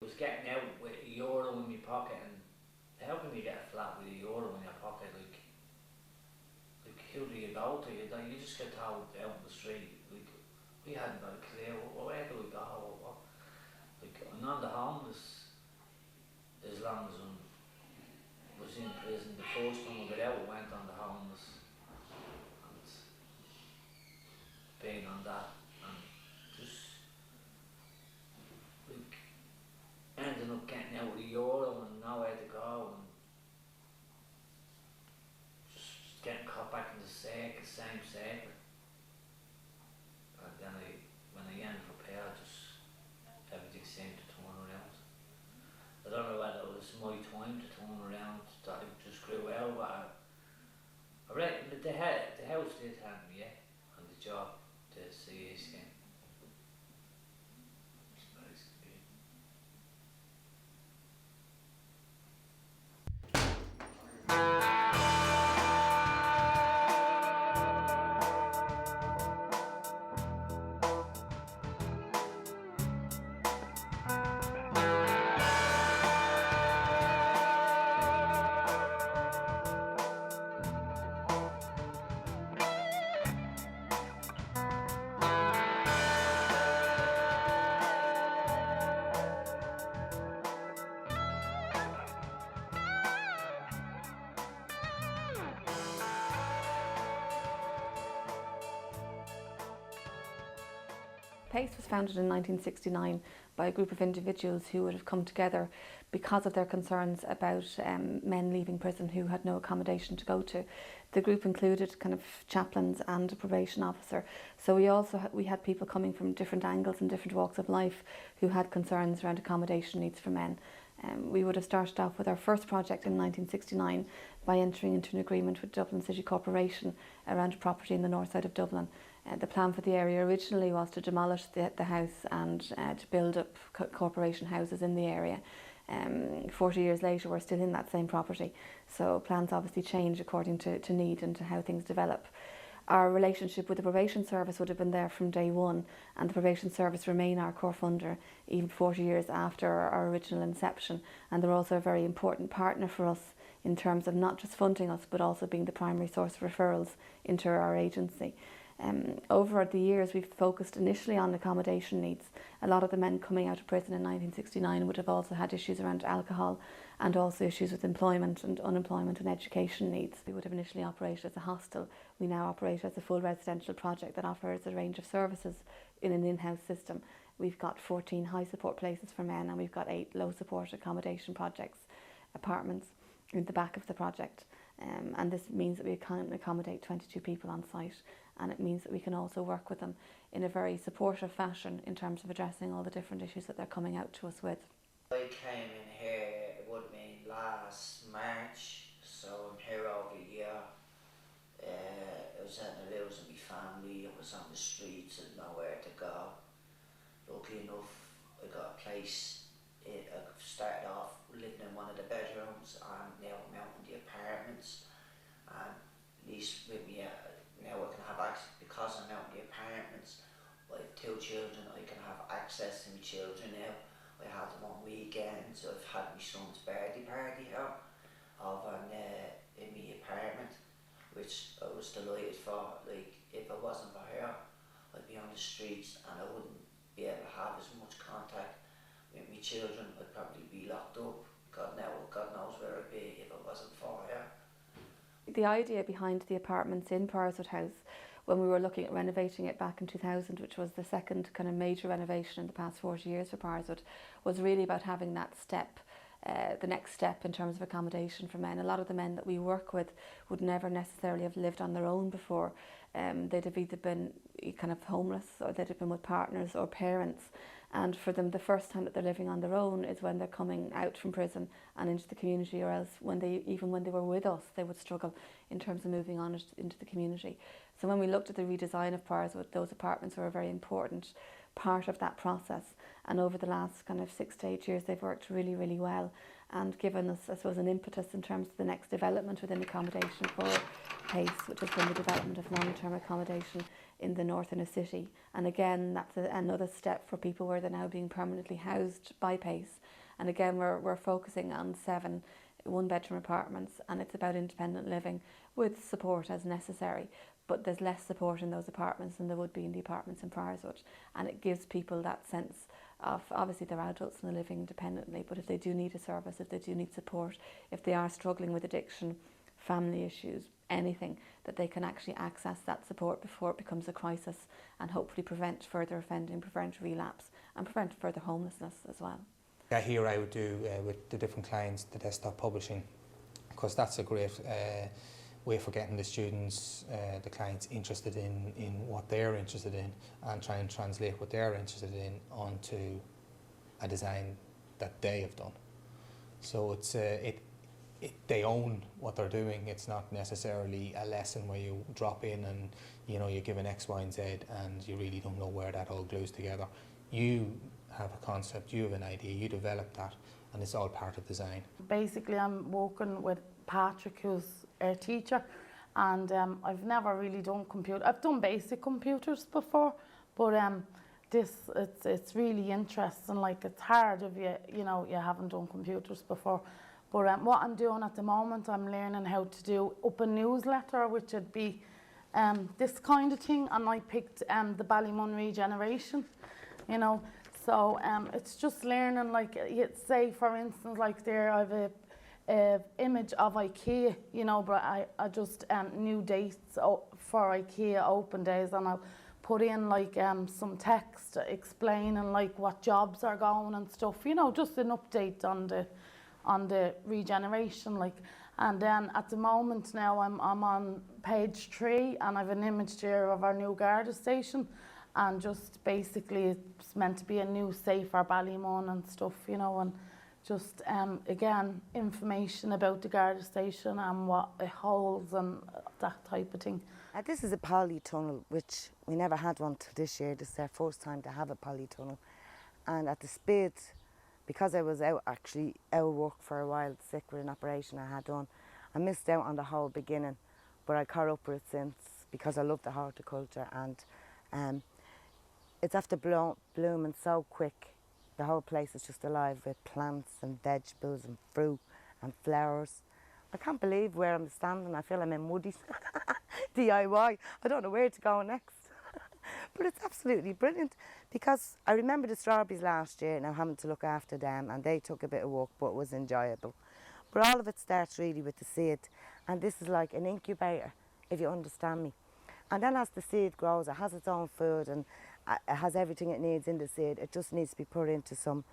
was getting out with €1 in my pocket, and how can you get a flat with €1 in your pocket? Like who do you go to? You just get told out on the street. Like we hadn't got a clue. Where do we go? Like I'm on the homeless as long as I was in prison. The first time I got out, I went on the homeless, and being on that, and just like ending up getting out with €1 and nowhere to go, and just getting caught back in the same circle. And then when I ended up here, just everything seemed to turn around. I don't know whether it was my time to turn around, that I just grew out, but I reckon the house did hand me, yeah, and the job, the CA scheme. It's basically it. PACE was founded in 1969 by a group of individuals who would have come together because of their concerns about men leaving prison who had no accommodation to go to. The group included kind of chaplains and a probation officer. So we had people coming from different angles and different walks of life who had concerns around accommodation needs for men. We would have started off with our first project in 1969 by entering into an agreement with Dublin City Corporation around a property in the north side of Dublin. The plan for the area originally was to demolish the house and to build up corporation houses in the area. 40 years later, we're still in that same property. So plans obviously change according to need and to how things develop. Our relationship with the probation service would have been there from day one, and the probation service remain our core funder even 40 years after our original inception. And they're also a very important partner for us in terms of not just funding us, but also being the primary source of referrals into our agency. Over the years, we've focused initially on accommodation needs. A lot of the men coming out of prison in 1969 would have also had issues around alcohol and also issues with employment and unemployment and education needs. We would have initially operated as a hostel. We now operate as a full residential project that offers a range of services in an in-house system. We've got 14 high support places for men, and we've got 8 low support accommodation projects, apartments in the back of the project. And this means that we can accommodate 22 people on site, and it means that we can also work with them in a very supportive fashion in terms of addressing all the different issues that they're coming out to us with. I came in here, it would have been last March, so I'm here over a year. I was ending up losing my family, I was on the streets and nowhere to go. Luckily enough, I got a place. I started off living in one of the bedrooms, and now I'm out in the apartments. And at least with me, now I can have access, because I'm out in the apartments. I have 2 children, I can have access to my children now. I have them on weekends. I've had my son's birthday party here over in my apartment, which I was delighted for. Like, if it wasn't for her, I'd be on the streets and I wouldn't be able to have as much contact with my children. I'd probably be locked up. God knows where I'd be if it wasn't for her. The idea behind the apartments in Powerswood House, when we were looking at renovating it back in 2000, which was the second kind of major renovation in the past 40 years for Powerswood, was really about having that step, the next step in terms of accommodation for men. A lot of the men that we work with would never necessarily have lived on their own before. They'd have either been kind of homeless, or they'd have been with partners or parents. And for them, the first time that they're living on their own is when they're coming out from prison and into the community, or else even when they were with us, they would struggle in terms of moving on into the community. So when we looked at the redesign of Powerswood, those apartments were a very important part of that process. And over the last kind of 6 to 8 years, they've worked really, really well and given us, I suppose, an impetus in terms of the next development within accommodation for PACE, which has been the development of long-term accommodation in the north inner city. And again, that's another step for people where they're now being permanently housed by PACE. And again, we're focusing on 7 one-bedroom apartments, and it's about independent living with support as necessary. But there's less support in those apartments than there would be in the apartments in Friarswood, and it gives people that sense of, obviously they're adults and they're living independently, but if they do need a service, if they do need support, if they are struggling with addiction, family issues, anything, that they can actually access that support before it becomes a crisis, and hopefully prevent further offending, prevent relapse, and prevent further homelessness as well. Here I would do with the different clients the desktop publishing, because that's a great way for getting the students, the clients interested in what they're interested in, and try and translate what they're interested in onto a design that they have done. So it's they own what they're doing. It's not necessarily a lesson where you drop in and you're given X, Y, and Z, and you really don't know where that all glues together. You have a concept, you have an idea, you develop that, and it's all part of design. Basically, I'm working with Patrick, who's our teacher, and I've never really done computer. I've done basic computers before, but it's really interesting. Like, it's hard if you haven't done computers before. But what I'm doing at the moment, I'm learning how to do up a newsletter, which would be this kind of thing, and I picked the Ballymun Regeneration, So it's just learning, like, say for instance, like there I have a image of IKEA, but I just new dates for IKEA open days, and I'll put in like some text explaining like what jobs are going and stuff, just an update on the regeneration, like. And then at the moment now I'm on page 3, and I've an image there of our new Garda station, and just basically it's meant to be a new safer Ballymun and stuff, and just again information about the Garda station and what it holds and that type of thing. This is a polytunnel, which we never had one till this year. This is our first time to have a polytunnel, and at the speed, because I was out of work for a while, sick with an operation I had done, I missed out on the whole beginning, but I caught up with it since because I love the horticulture, and it's after blooming so quick. The whole place is just alive with plants and vegetables and fruit and flowers. I can't believe where I'm standing. I feel I'm in Woody's DIY. I don't know where to go next. But it's absolutely brilliant, because I remember the strawberries last year, now having to look after them, and they took a bit of work, but it was enjoyable. But all of it starts really with the seed, and this is like an incubator, if you understand me. And then as the seed grows, it has its own food, and it has everything it needs in the seed. It just needs to be put into some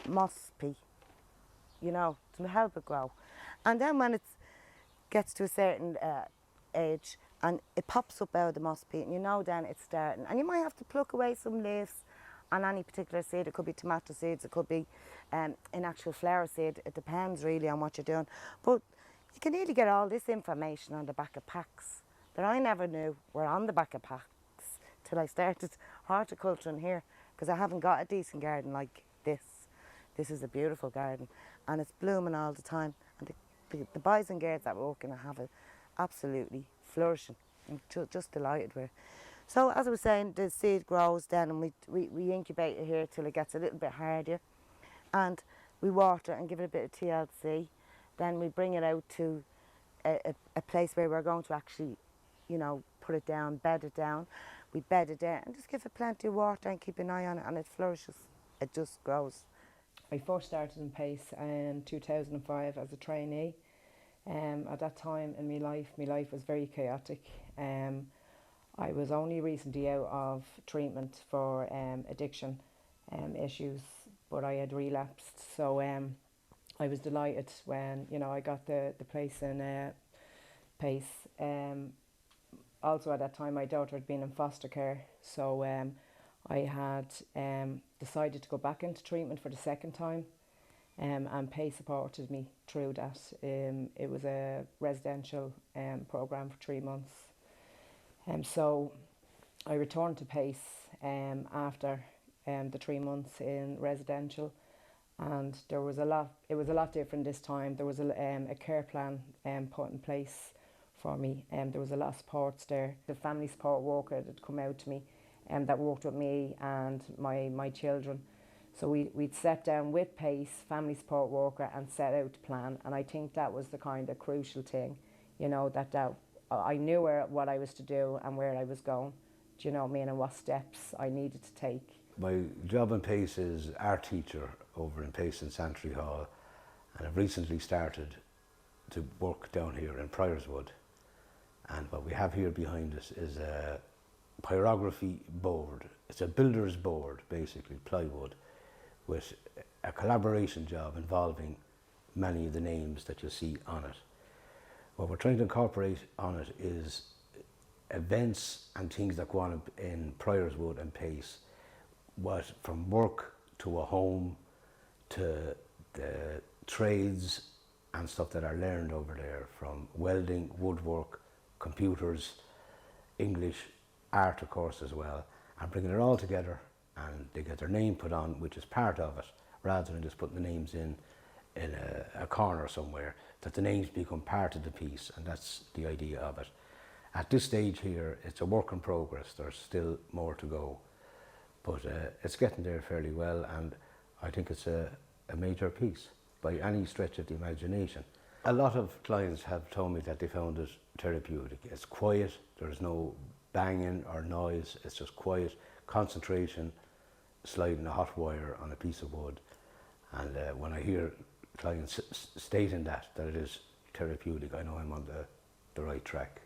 moss pea, to help it grow. And then when it gets to a certain age, and it pops up out of the moss pea, and then it's starting. And you might have to pluck away some leaves on any particular seed. It could be tomato seeds, it could be an actual flower seed. It depends really on what you're doing. But you can nearly get all this information on the back of packs that I never knew were on the back of packs till I started horticulture in here, because I haven't got a decent garden like this. This is a beautiful garden, and it's blooming all the time. And the boys and girls that work in it have it absolutely flourishing. I'm just delighted with it. So as I was saying, the seed grows then, and we incubate it here till it gets a little bit harder, and we water it and give it a bit of TLC. Then we bring it out to a place where we're going to actually, put it down, bed it down. We bed it there and just give it plenty of water and keep an eye on it, and it flourishes. It just grows. I first started in PACE in 2005 as a trainee. At that time in my life was very chaotic. I was only recently out of treatment for addiction issues, but I had relapsed. So I was delighted when I got the place in PACE. Also at that time my daughter had been in foster care, so I had decided to go back into treatment for the second time, and PACE supported me through that. It was a residential programme for 3 months. So I returned to PACE after the 3 months in residential, and it was a lot different this time. There was a care plan put in place for me, and there was a lot of supports there. The family support worker that had come out to me that worked with me and my children. So we'd set down with PACE, family support worker, and set out to plan. And I think that was the kind of crucial thing, you know, that I knew what I was to do and where I was going, do you know what I mean, and what steps I needed to take. My job in PACE is art teacher over in PACE in Santry Hall, and I've recently started to work down here in Priorswood. And what we have here behind us is a pyrography board. It's a builder's board, basically, plywood, with a collaboration job involving many of the names that you see on it. What we're trying to incorporate on it is events and things that go on in Priorswood and PACE, what from work to a home to the trades and stuff that are learned over there, from welding, woodwork, computers, English, art of course as well, and bringing it all together, and they get their name put on, which is part of it, rather than just putting the names in a corner somewhere, that the names become part of the piece, and that's the idea of it. At this stage here, it's a work in progress. There's still more to go, but it's getting there fairly well, and I think it's a major piece by any stretch of the imagination. A lot of clients have told me that they found it therapeutic. It's quiet, there's no banging or noise, it's just quiet, concentration, sliding a hot wire on a piece of wood. And when I hear clients stating that it is therapeutic, I know I'm on the right track.